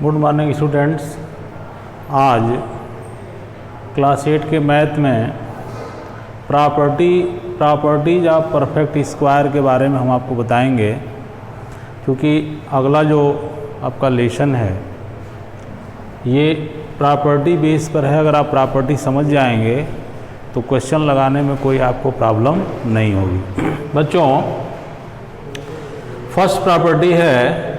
Good morning students. आज class 8 के math में प्रॉपर्टीज ऑफ परफेक्ट स्क्वायर के बारे में हम आपको बताएंगे, क्योंकि अगला जो आपका लेसन है ये प्रॉपर्टी बेस पर है। अगर आप प्रॉपर्टी समझ जाएंगे तो क्वेश्चन लगाने में कोई आपको प्रॉब्लम नहीं होगी। बच्चों, फर्स्ट प्रॉपर्टी है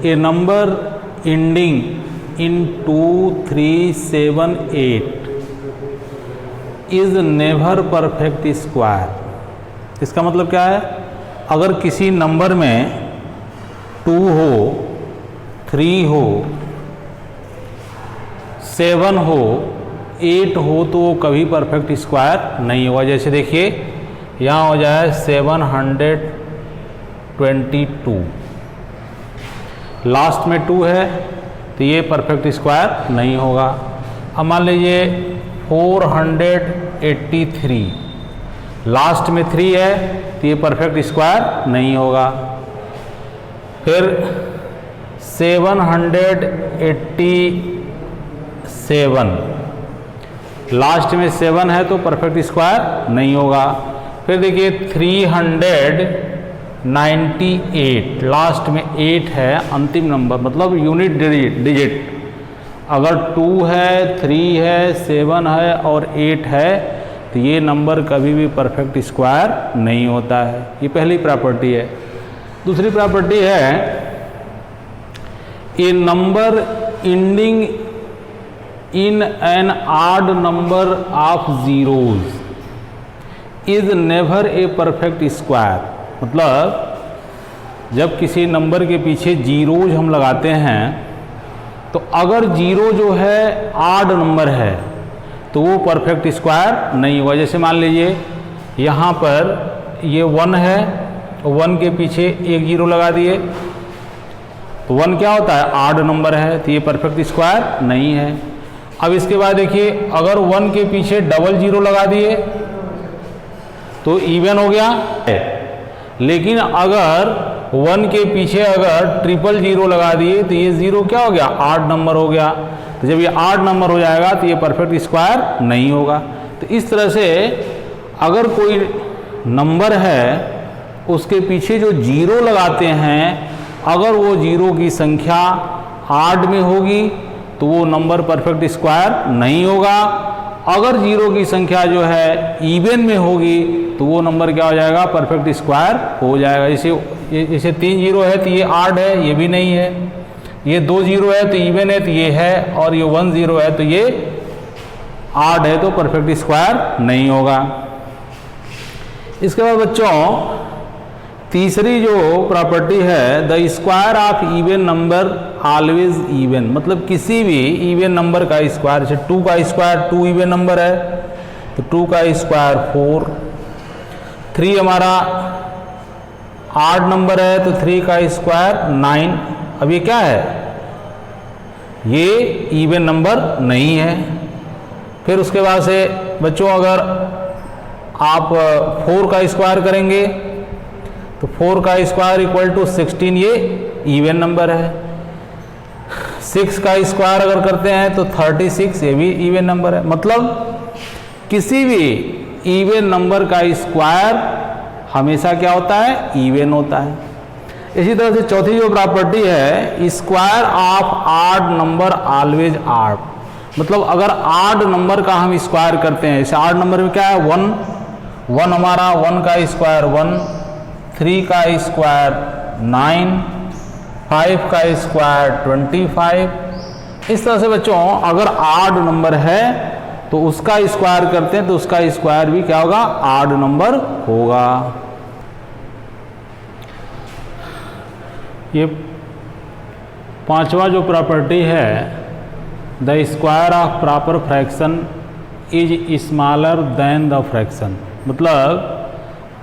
a number ending in 2, 3, 7, 8 is never perfect square। इसका मतलब क्या है? अगर किसी नंबर में 2 हो, 3 हो, 7 हो, 8 हो तो वो कभी परफेक्ट स्क्वायर नहीं होगा। जैसे देखिए यहाँ हो जाए 722, लास्ट में 2 है तो ये परफेक्ट स्क्वायर नहीं होगा। अब मान लीजिए 483, लास्ट में 3 है तो ये परफेक्ट स्क्वायर नहीं होगा। फिर 787, लास्ट में 7 है तो परफेक्ट स्क्वायर नहीं होगा। फिर देखिए 398, लास्ट में 8 है, अंतिम नंबर मतलब यूनिट डिजिट। अगर 2 है, 3 है, 7 है और 8 है तो ये नंबर कभी भी परफेक्ट स्क्वायर नहीं होता है। ये पहली प्रॉपर्टी है। दूसरी प्रॉपर्टी है a number ending in an odd number of zeros is never a perfect square. मतलब जब किसी नंबर के पीछे जीरोज हम लगाते हैं तो अगर जीरो जो है आड नंबर है तो वो परफेक्ट स्क्वायर नहीं होगा। जैसे मान लीजिए यहाँ पर ये 1 है, 1 के पीछे एक जीरो लगा दिए तो 1 क्या होता है? आड नंबर है, तो ये परफेक्ट स्क्वायर नहीं है। अब इसके बाद देखिए अगर 1 के पीछे डबल जीरो लगा दिए तो इवन हो गया है, लेकिन अगर 1 के पीछे अगर ट्रिपल जीरो लगा दिए तो ये जीरो क्या हो गया? आड नंबर हो गया। तो जब ये आड नंबर हो जाएगा तो ये परफेक्ट स्क्वायर नहीं होगा। तो इस तरह से अगर कोई नंबर है उसके पीछे जो जीरो लगाते हैं, अगर वो जीरो की संख्या आड में होगी तो वो नंबर परफेक्ट स्क्वायर नहीं होगा। अगर जीरो की संख्या जो है इवन में होगी तो वो नंबर क्या हो जाएगा? परफेक्ट स्क्वायर हो जाएगा। जैसे 3 जीरो है तो ये आड है, ये भी नहीं है। ये 2 जीरो है तो इवन है तो ये है, और ये 1 जीरो है तो ये आड है, तो परफेक्ट स्क्वायर नहीं होगा। इसके बाद बच्चों तीसरी जो प्रॉपर्टी है the square of even number always even. मतलब किसी भी इवन नंबर का स्क्वायर, जैसे 2 का स्क्वायर 2 इवन नंबर है तो 2 का स्क्वायर 4, 3 हमारा आड नंबर है तो 3 का स्क्वायर 9। अब ये क्या है? ये इवन नंबर नहीं है। फिर उसके बाद से बच्चों अगर आप 4 का स्क्वायर करेंगे तो 4 का स्क्वायर इक्वल टू 16, ये इवन नंबर है। 6 का स्क्वायर अगर करते हैं तो 36, ये भी इवन नंबर है। मतलब किसी भी इवन नंबर का स्क्वायर हमेशा क्या होता है? इवन होता है। इसी तरह से चौथी जो प्रॉपर्टी है square of odd number always odd. मतलब अगर आड नंबर का हम स्क्वायर करते हैं, जैसे आड नंबर में क्या है? 1 हमारा 1 का स्क्वायर 1, 3 का स्क्वायर 9, 5 का स्क्वायर 25। इस तरह से बच्चों अगर आड नंबर है तो उसका स्क्वायर करते हैं तो उसका स्क्वायर भी क्या होगा? आड नंबर होगा। ये पांचवा जो प्रॉपर्टी है the square of proper fraction is smaller than the fraction. मतलब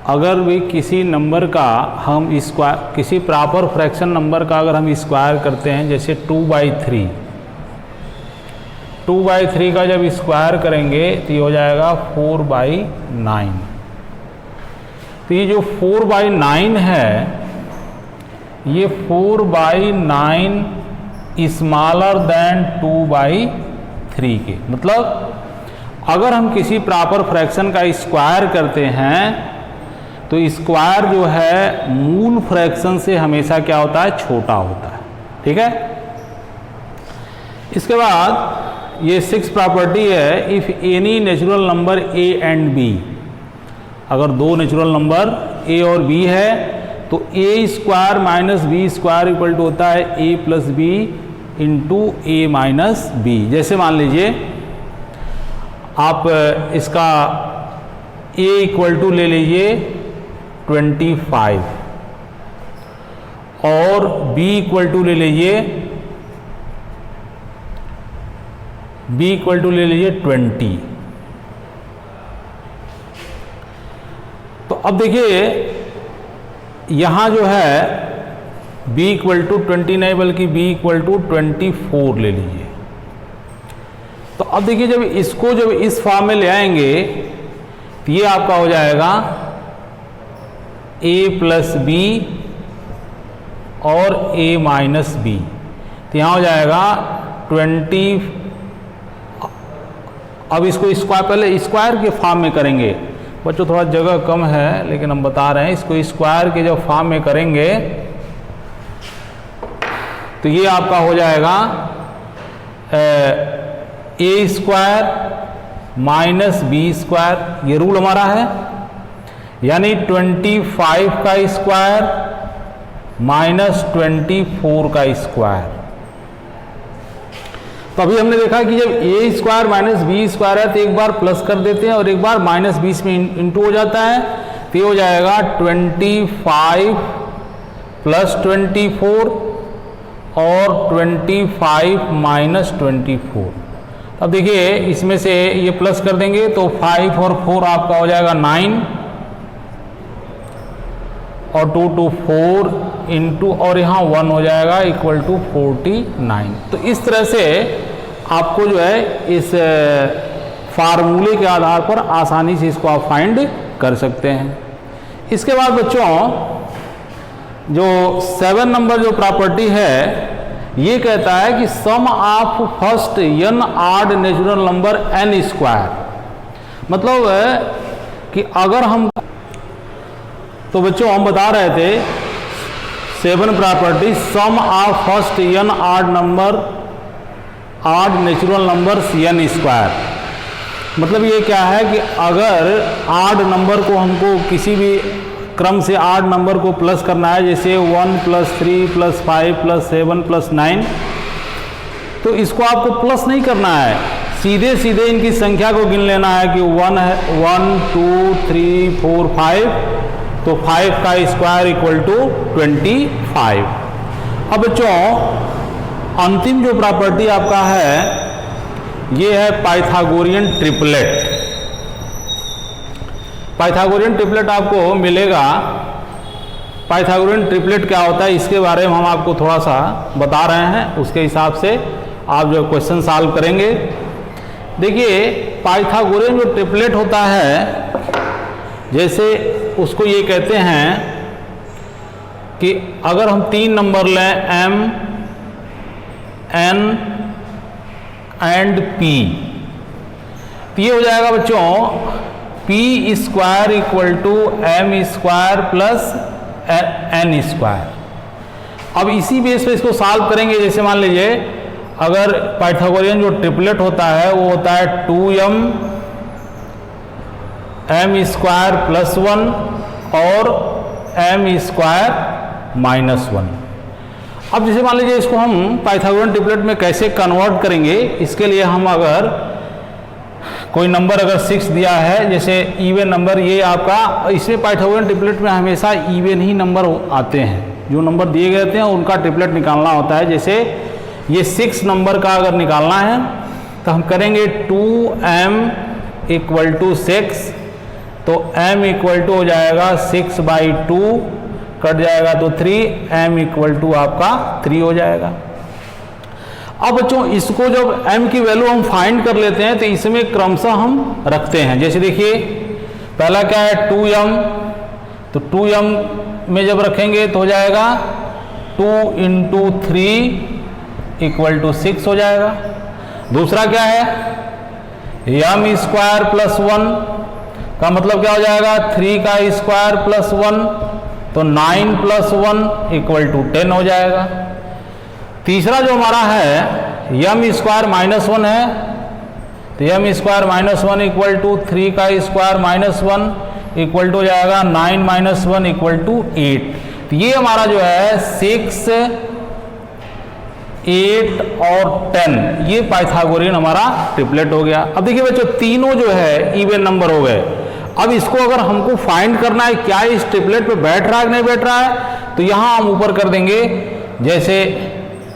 अगर भी किसी नंबर का हम स्क्वायर, किसी प्रॉपर फ्रैक्शन नंबर का अगर हम स्क्वायर करते हैं, जैसे 2/3 का जब स्क्वायर करेंगे तो ये हो जाएगा 4/9। तो ये जो 4/9 है, ये 4/9 स्मॉलर देन 2/3 के। मतलब अगर हम किसी प्रॉपर फ्रैक्शन का स्क्वायर करते हैं तो स्क्वायर जो है मूल फ्रैक्शन से हमेशा क्या होता है, छोटा होता है। ठीक है। इसके बाद ये 6 प्रॉपर्टी है, if any natural number A and B, अगर दो नेचुरल नंबर ए और बी है तो A square minus B square equal to होता है A plus B into A minus B. जैसे मान लीजिए आप इसका a इक्वल टू ले लीजिए 25 और b इक्वल टू ले लीजिए ले लीजिए 20। तो अब देखिए यहां जो है b इक्वल टू 20 नहीं बल्कि b इक्वल टू 24 ले लीजिए। तो अब देखिए जब इस फॉर्म में ले आएंगे तो ये आपका हो जाएगा a प्लस बी और a माइनस बी। तो यहाँ हो जाएगा 20। अब इसको स्क्वायर, पहले स्क्वायर के फॉर्म में करेंगे बच्चों, थोड़ा जगह कम है लेकिन हम बता रहे हैं, इसको स्क्वायर के जब फॉर्म में करेंगे तो ये आपका हो जाएगा ए स्क्वायर माइनस बी स्क्वायर। ये रूल हमारा है, यानी 25 का स्क्वायर माइनस 24 का स्क्वायर। तो अभी हमने देखा कि जब ए स्क्वायर माइनस बी स्क्वायर है तो एक बार प्लस कर देते हैं और एक बार माइनस 20 में इंटू हो जाता है। तो ये हो जाएगा 25 प्लस 24 और 25 माइनस 24। अब देखिए इसमें से ये प्लस कर देंगे तो 5 और 4 आपका हो जाएगा 9 और 2 to 4 इंटू और यहाँ 1 हो जाएगा इक्वल टू 49। तो इस तरह से आपको जो है इस फार्मूले के आधार पर आसानी से इसको आप फाइंड कर सकते हैं। इसके बाद बच्चों जो 7 नंबर जो प्रॉपर्टी है ये कहता है कि sum of first n odd natural number n square, मतलब कि अगर हम, तो बच्चों हम बता रहे थे 7 property sum of first n odd natural number n square. मतलब ये क्या है कि अगर ऑड नंबर को हमको किसी भी क्रम से ऑड नंबर को प्लस करना है, जैसे 1 प्लस 3 प्लस 5 प्लस 7 प्लस 9, तो इसको आपको प्लस नहीं करना है, सीधे सीधे इनकी संख्या को गिन लेना है कि 1 2 3 4 5, तो 5 का स्क्वायर इक्वल टू 25। अब बच्चों अंतिम जो प्रॉपर्टी आपका है ये है पाइथागोरियन ट्रिपलेट। पाइथागोरियन ट्रिपलेट आपको मिलेगा। पाइथागोरियन ट्रिपलेट क्या होता है इसके बारे में हम आपको थोड़ा सा बता रहे हैं, उसके हिसाब से आप जो क्वेश्चन सॉल्व करेंगे। देखिए पाइथागोरियन जो ट्रिपलेट होता है, जैसे उसको ये कहते हैं कि अगर हम 3 नंबर लें m n एंड p, तो ये हो जाएगा बच्चों p square equal to m square plus n square. अब इसी बेस पे इसको सॉल्व करेंगे। जैसे मान लीजिए अगर पाइथागोरियन जो ट्रिपलेट होता है वो होता है 2m m स्क्वायर प्लस 1 और m स्क्वायर माइनस 1। अब जैसे मान लीजिए इसको हम पाइथागोरियन ट्रिपलेट में कैसे कन्वर्ट करेंगे, इसके लिए हम अगर कोई नंबर अगर 6 दिया है, जैसे इवन नंबर, ये आपका, इसमें पाइथागोरियन ट्रिपलेट में हमेशा इवन ही नंबर आते हैं, जो नंबर दिए गए थे उनका ट्रिपलेट निकालना होता है। जैसे ये 6 नंबर का अगर निकालना है तो हम करेंगे 2m इक्वल टू 6, तो m इक्वल टू हो जाएगा 6/2, कट जाएगा तो 3, m इक्वल टू आपका 3 हो जाएगा। अब बच्चों इसको जब m की वैल्यू हम फाइंड कर लेते हैं तो इसमें क्रमशः हम रखते हैं। जैसे देखिए पहला क्या है 2m, तो 2m में जब रखेंगे तो हो जाएगा 2 × 3 इक्वल टू 6 हो जाएगा। दूसरा क्या है, m स्क्वायर प्लस 1 का मतलब क्या हो जाएगा, 3 का स्क्वायर प्लस 1, तो 9 प्लस 1 इक्वल टू 10 हो जाएगा। तीसरा जो हमारा है m स्क्वायर माइनस 1 है, तो m square minus 1 equal to 3 का स्क्वायर माइनस 1 इक्वल टू हो जाएगा 9 माइनस 1 इक्वल टू 8। तो ये हमारा जो है 6, 8 और 10 ये पाइथागोरियन हमारा ट्रिपलेट हो गया। अब देखिए बच्चों, तीनों जो है इवन नंबर हो गए। अब इसको अगर हमको फाइंड करना है क्या इस ट्रिपलेट पे बैठ रहा है कि नहीं बैठ रहा है, तो यहां हम ऊपर कर देंगे, जैसे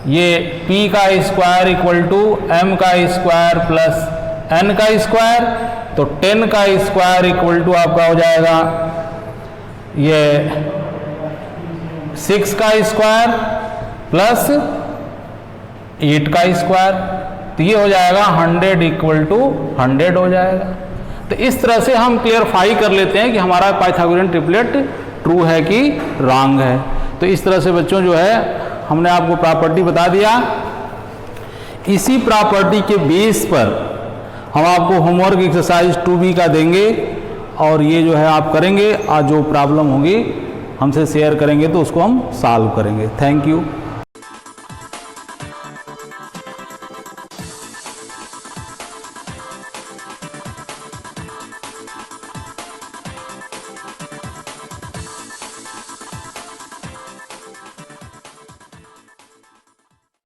ये p का स्क्वायर इक्वल टू m का स्क्वायर प्लस n का स्क्वायर, तो 10 का स्क्वायर इक्वल टू आपका हो जाएगा ये 6 का स्क्वायर प्लस 8 का स्क्वायर, तो ये हो जाएगा 100 इक्वल टू 100 हो जाएगा। तो इस तरह से हम क्लियरफाई कर लेते हैं कि हमारा पाइथागोरियन ट्रिपलेट ट्रू है कि रॉन्ग है। तो इस तरह से बच्चों जो है हमने आपको प्रॉपर्टी बता दिया। इसी प्रॉपर्टी के बेस पर हम आपको होमवर्क एक्सरसाइज 2B का देंगे और ये जो है आप करेंगे, और जो प्रॉब्लम होगी हमसे शेयर करेंगे तो उसको हम सॉल्व करेंगे। Thank you.